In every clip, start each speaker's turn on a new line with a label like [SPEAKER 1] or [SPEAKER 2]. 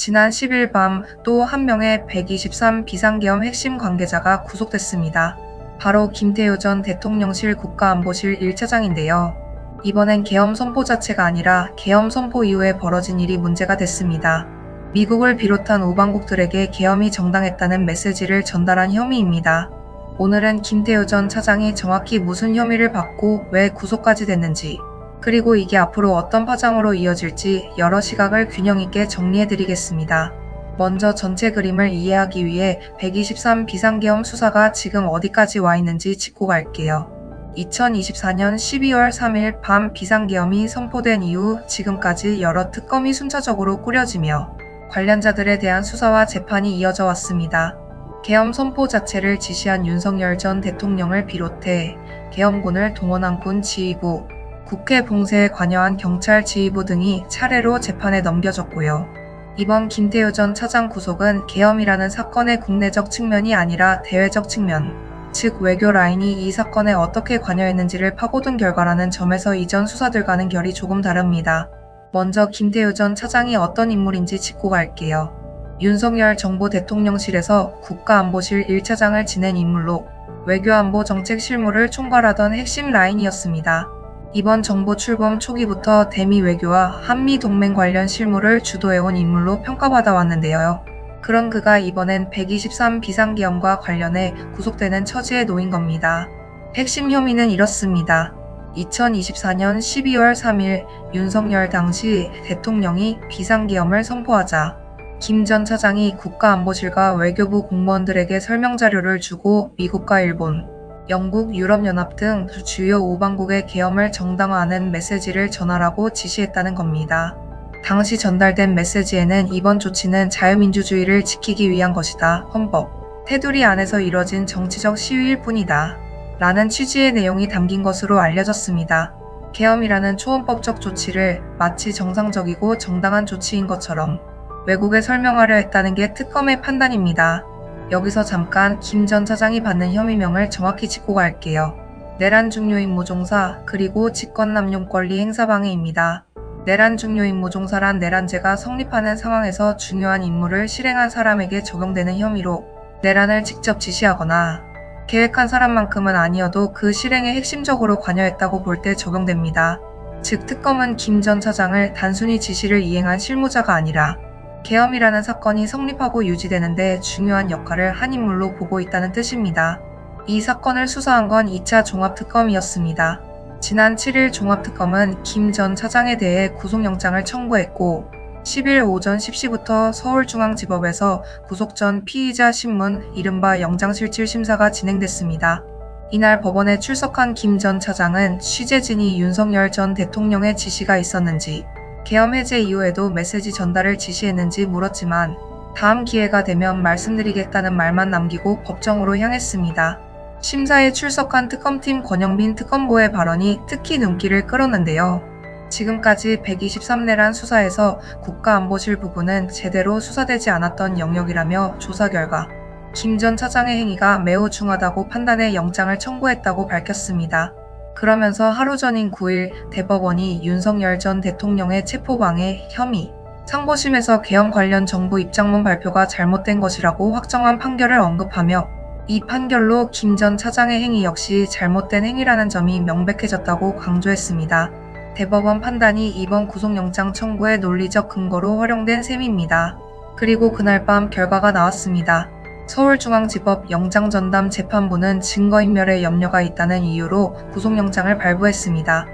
[SPEAKER 1] 지난 10일 밤 또 한 명의 123 비상계엄 핵심 관계자가 구속됐습니다. 바로 김태효 전 대통령실 국가안보실 1차장인데요. 이번엔 계엄 선포 자체가 아니라 계엄 선포 이후에 벌어진 일이 문제가 됐습니다. 미국을 비롯한 우방국들에게 계엄이 정당했다는 메시지를 전달한 혐의입니다. 오늘은 김태효 전 차장이 정확히 무슨 혐의를 받고 왜 구속까지 됐는지, 그리고 이게 앞으로 어떤 파장으로 이어질지 여러 시각을 균형 있게 정리해드리겠습니다. 먼저 전체 그림을 이해하기 위해 123 비상계엄 수사가 지금 어디까지 와 있는지 짚고 갈게요. 2024년 12월 3일 밤 비상계엄이 선포된 이후 지금까지 여러 특검이 순차적으로 꾸려지며 관련자들에 대한 수사와 재판이 이어져 왔습니다. 계엄 선포 자체를 지시한 윤석열 전 대통령을 비롯해 계엄군을 동원한 군 지휘부, 국회 봉쇄에 관여한 경찰 지휘부 등이 차례로 재판에 넘겨졌고요. 이번 김태효 전 차장 구속은 계엄이라는 사건의 국내적 측면이 아니라 대외적 측면, 즉 외교 라인이 이 사건에 어떻게 관여했는지를 파고든 결과라는 점에서 이전 수사들과는 결이 조금 다릅니다. 먼저 김태효 전 차장이 어떤 인물인지 짚고 갈게요. 윤석열 정부 대통령실에서 국가안보실 1차장을 지낸 인물로 외교안보 정책 실무를 총괄하던 핵심 라인이었습니다. 이번 정부 출범 초기부터 대미 외교와 한미 동맹 관련 실무를 주도해온 인물로 평가받아 왔는데요. 그런 그가 이번엔 123 비상계엄과 관련해 구속되는 처지에 놓인 겁니다. 핵심 혐의는 이렇습니다. 2024년 12월 3일 윤석열 당시 대통령이 비상계엄을 선포하자 김 전 차장이 국가안보실과 외교부 공무원들에게 설명자료를 주고 미국과 일본, 영국, 유럽연합 등 주요 우방국의 계엄을 정당화하는 메시지를 전하라고 지시했다는 겁니다. 당시 전달된 메시지에는 이번 조치는 자유민주주의를 지키기 위한 것이다. 헌법, 테두리 안에서 이뤄진 정치적 시위일 뿐이다. 라는 취지의 내용이 담긴 것으로 알려졌습니다. 계엄이라는 초헌법적 조치를 마치 정상적이고 정당한 조치인 것처럼 외국에 설명하려 했다는 게 특검의 판단입니다. 여기서 잠깐 김 전 차장이 받는 혐의명을 정확히 짚고 갈게요. 내란 중요 임무종사 그리고 직권남용 권리 행사방해입니다. 내란 중요 임무종사란 내란죄가 성립하는 상황에서 중요한 임무를 실행한 사람에게 적용되는 혐의로 내란을 직접 지시하거나 계획한 사람만큼은 아니어도 그 실행에 핵심적으로 관여했다고 볼 때 적용됩니다. 즉 특검은 김 전 차장을 단순히 지시를 이행한 실무자가 아니라 계엄이라는 사건이 성립하고 유지되는데 중요한 역할을 한 인물로 보고 있다는 뜻입니다. 이 사건을 수사한 건 2차 종합특검이었습니다. 지난 7일 종합특검은 김 전 차장에 대해 구속영장을 청구했고 10일 오전 10시부터 서울중앙지법에서 구속 전 피의자 신문 이른바 영장실질 심사가 진행됐습니다. 이날 법원에 출석한 김 전 차장은 취재진이 윤석열 전 대통령의 지시가 있었는지 계엄 해제 이후에도 메시지 전달을 지시했는지 물었지만 다음 기회가 되면 말씀드리겠다는 말만 남기고 법정으로 향했습니다. 심사에 출석한 특검팀 권영빈 특검보의 발언이 특히 눈길을 끌었는데요. 지금까지 123 내란 수사에서 국가안보실 부분은 제대로 수사되지 않았던 영역이라며 조사 결과 김 전 차장의 행위가 매우 중하다고 판단해 영장을 청구했다고 밝혔습니다. 그러면서 하루 전인 9일 대법원이 윤석열 전 대통령의 체포방해 혐의, 상고심에서 계엄 관련 정부 입장문 발표가 잘못된 것이라고 확정한 판결을 언급하며 이 판결로 김 전 차장의 행위 역시 잘못된 행위라는 점이 명백해졌다고 강조했습니다. 대법원 판단이 이번 구속영장 청구의 논리적 근거로 활용된 셈입니다. 그리고 그날 밤 결과가 나왔습니다. 서울중앙지법 영장전담 재판부는 증거인멸에 염려가 있다는 이유로 구속영장을 발부했습니다.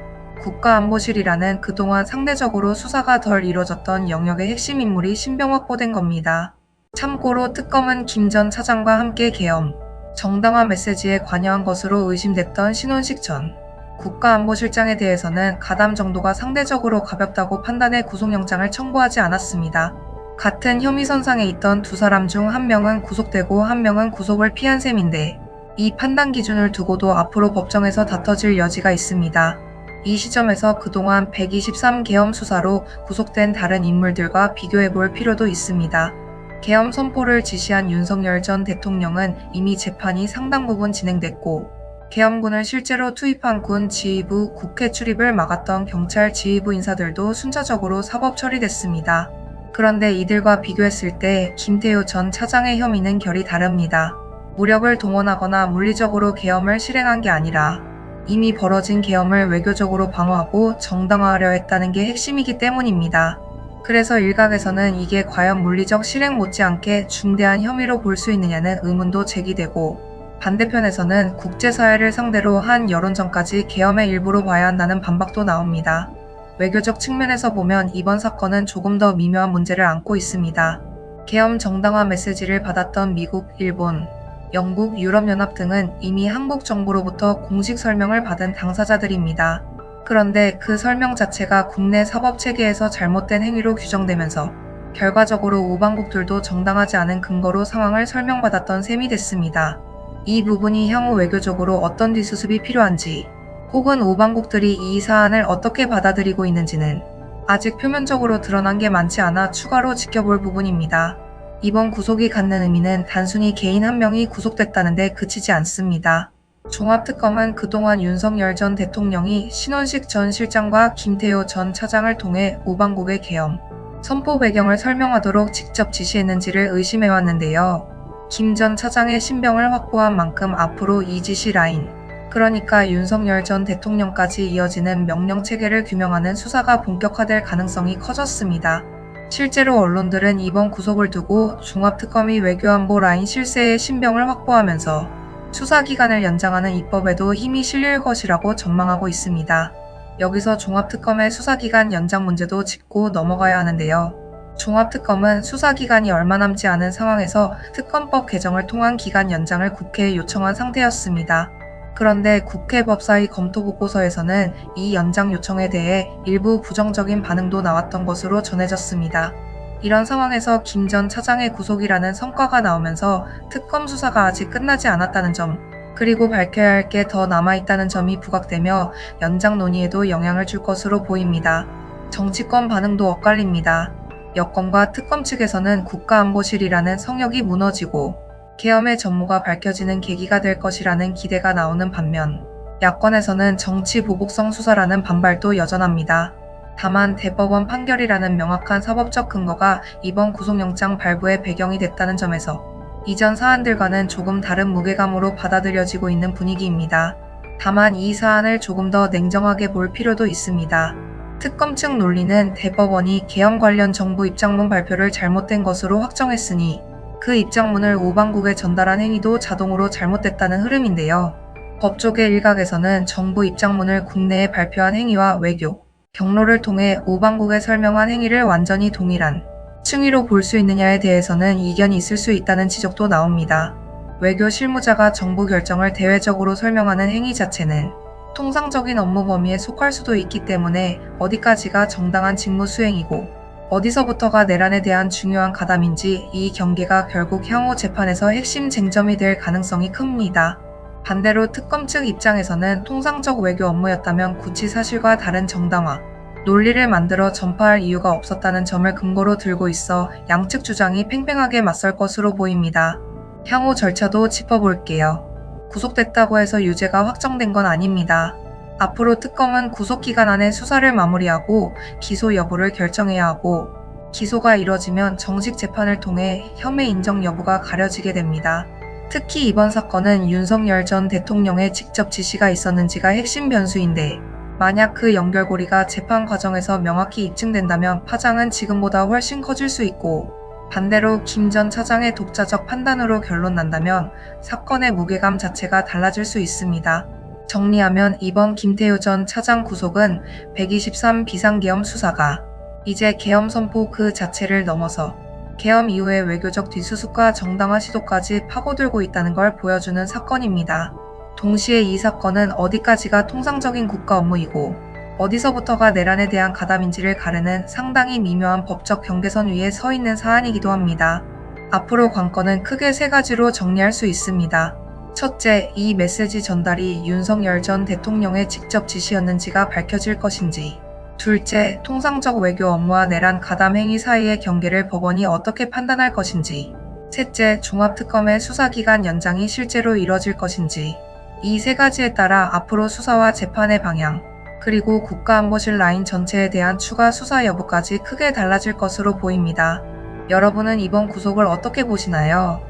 [SPEAKER 1] 국가안보실이라는 그동안 상대적으로 수사가 덜 이뤄졌던 영역의 핵심 인물이 신병 확보된 겁니다. 참고로 특검은 김 전 차장과 함께 계엄, 정당화 메시지에 관여한 것으로 의심됐던 신원식 전 국가안보실장에 대해서는 가담 정도가 상대적으로 가볍다고 판단해 구속영장을 청구하지 않았습니다. 같은 혐의선상에 있던 두 사람 중 한 명은 구속되고 한 명은 구속을 피한 셈인데 이 판단 기준을 두고도 앞으로 법정에서 다퉈질 여지가 있습니다. 이 시점에서 그동안 123 계엄 수사로 구속된 다른 인물들과 비교해볼 필요도 있습니다. 계엄 선포를 지시한 윤석열 전 대통령은 이미 재판이 상당 부분 진행됐고 계엄군을 실제로 투입한 군 지휘부, 국회 출입을 막았던 경찰 지휘부 인사들도 순차적으로 사법 처리됐습니다. 그런데 이들과 비교했을 때 김태효 전 차장의 혐의는 결이 다릅니다. 무력을 동원하거나 물리적으로 계엄을 실행한 게 아니라 이미 벌어진 계엄을 외교적으로 방어하고 정당화하려 했다는 게 핵심이기 때문입니다. 그래서 일각에서는 이게 과연 물리적 실행 못지않게 중대한 혐의로 볼 수 있느냐는 의문도 제기되고, 반대편에서는 국제사회를 상대로 한 여론전까지 계엄의 일부로 봐야 한다는 반박도 나옵니다. 외교적 측면에서 보면 이번 사건은 조금 더 미묘한 문제를 안고 있습니다. 계엄 정당화 메시지를 받았던 미국, 일본, 영국, 유럽연합 등은 이미 한국 정부로부터 공식 설명을 받은 당사자들입니다. 그런데 그 설명 자체가 국내 사법체계에서 잘못된 행위로 규정되면서 결과적으로 우방국들도 정당하지 않은 근거로 상황을 설명받았던 셈이 됐습니다. 이 부분이 향후 외교적으로 어떤 뒷수습이 필요한지, 혹은 우방국들이 이 사안을 어떻게 받아들이고 있는지는 아직 표면적으로 드러난 게 많지 않아 추가로 지켜볼 부분입니다. 이번 구속이 갖는 의미는 단순히 개인 한 명이 구속됐다는 데 그치지 않습니다. 종합특검은 그동안 윤석열 전 대통령이 신원식 전 실장과 김태효 전 차장을 통해 우방국의 계엄, 선포 배경을 설명하도록 직접 지시했는지를 의심해왔는데요. 김 전 차장의 신병을 확보한 만큼 앞으로 이 지시 라인, 그러니까 윤석열 전 대통령까지 이어지는 명령체계를 규명하는 수사가 본격화될 가능성이 커졌습니다. 실제로 언론들은 이번 구속을 두고 종합특검이 외교안보 라인 실세의 신병을 확보하면서 수사기간을 연장하는 입법에도 힘이 실릴 것이라고 전망하고 있습니다. 여기서 종합특검의 수사기간 연장 문제도 짚고 넘어가야 하는데요. 종합특검은 수사기간이 얼마 남지 않은 상황에서 특검법 개정을 통한 기간 연장을 국회에 요청한 상태였습니다. 그런데 국회 법사위 검토 보고서에서는 이 연장 요청에 대해 일부 부정적인 반응도 나왔던 것으로 전해졌습니다. 이런 상황에서 김 전 차장의 구속이라는 성과가 나오면서 특검 수사가 아직 끝나지 않았다는 점, 그리고 밝혀야 할 게 더 남아있다는 점이 부각되며 연장 논의에도 영향을 줄 것으로 보입니다. 정치권 반응도 엇갈립니다. 여권과 특검 측에서는 국가안보실이라는 성역이 무너지고 계엄의 전모가 밝혀지는 계기가 될 것이라는 기대가 나오는 반면, 야권에서는 정치 보복성 수사라는 반발도 여전합니다. 다만 대법원 판결이라는 명확한 사법적 근거가 이번 구속영장 발부의 배경이 됐다는 점에서 이전 사안들과는 조금 다른 무게감으로 받아들여지고 있는 분위기입니다. 다만 이 사안을 조금 더 냉정하게 볼 필요도 있습니다. 특검 측 논리는 대법원이 계엄 관련 정부 입장문 발표를 잘못된 것으로 확정했으니 그 입장문을 우방국에 전달한 행위도 자동으로 잘못됐다는 흐름인데요. 법조계 일각에서는 정부 입장문을 국내에 발표한 행위와 외교, 경로를 통해 우방국에 설명한 행위를 완전히 동일한 층위로 볼 수 있느냐에 대해서는 이견이 있을 수 있다는 지적도 나옵니다. 외교 실무자가 정부 결정을 대외적으로 설명하는 행위 자체는 통상적인 업무 범위에 속할 수도 있기 때문에 어디까지가 정당한 직무 수행이고 어디서부터가 내란에 대한 중요한 가담인지 이 경계가 결국 향후 재판에서 핵심 쟁점이 될 가능성이 큽니다. 반대로 특검 측 입장에서는 통상적 외교 업무였다면 굳이 사실과 다른 정당화, 논리를 만들어 전파할 이유가 없었다는 점을 근거로 들고 있어 양측 주장이 팽팽하게 맞설 것으로 보입니다. 향후 절차도 짚어볼게요. 구속됐다고 해서 유죄가 확정된 건 아닙니다. 앞으로 특검은 구속기간 안에 수사를 마무리하고 기소 여부를 결정해야 하고, 기소가 이뤄지면 정식 재판을 통해 혐의 인정 여부가 가려지게 됩니다. 특히 이번 사건은 윤석열 전 대통령의 직접 지시가 있었는지가 핵심 변수인데, 만약 그 연결고리가 재판 과정에서 명확히 입증된다면 파장은 지금보다 훨씬 커질 수 있고, 반대로 김 전 차장의 독자적 판단으로 결론 난다면 사건의 무게감 자체가 달라질 수 있습니다. 정리하면 이번 김태효 전 차장 구속은 123 비상계엄 수사가 이제 계엄 선포 그 자체를 넘어서 계엄 이후의 외교적 뒷수습과 정당화 시도까지 파고들고 있다는 걸 보여주는 사건입니다. 동시에 이 사건은 어디까지가 통상적인 국가 업무이고 어디서부터가 내란에 대한 가담인지를 가르는 상당히 미묘한 법적 경계선 위에 서 있는 사안이기도 합니다. 앞으로 관건은 크게 세 가지로 정리할 수 있습니다. 첫째, 이 메시지 전달이 윤석열 전 대통령의 직접 지시였는지가 밝혀질 것인지. 둘째, 통상적 외교 업무와 내란 가담 행위 사이의 경계를 법원이 어떻게 판단할 것인지. 셋째, 종합특검의 수사기간 연장이 실제로 이뤄질 것인지. 이 세 가지에 따라 앞으로 수사와 재판의 방향, 그리고 국가안보실 라인 전체에 대한 추가 수사 여부까지 크게 달라질 것으로 보입니다. 여러분은 이번 구속을 어떻게 보시나요?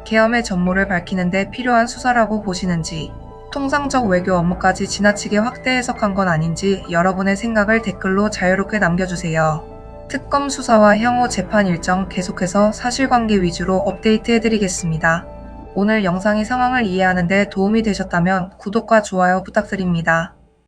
[SPEAKER 1] 계엄의 전모를 밝히는데 필요한 수사라고 보시는지, 통상적 외교 업무까지 지나치게 확대 해석한 건 아닌지 여러분의 생각을 댓글로 자유롭게 남겨주세요. 특검 수사와 향후 재판 일정 계속해서 사실관계 위주로 업데이트해드리겠습니다. 오늘 영상이 상황을 이해하는 데 도움이 되셨다면 구독과 좋아요 부탁드립니다.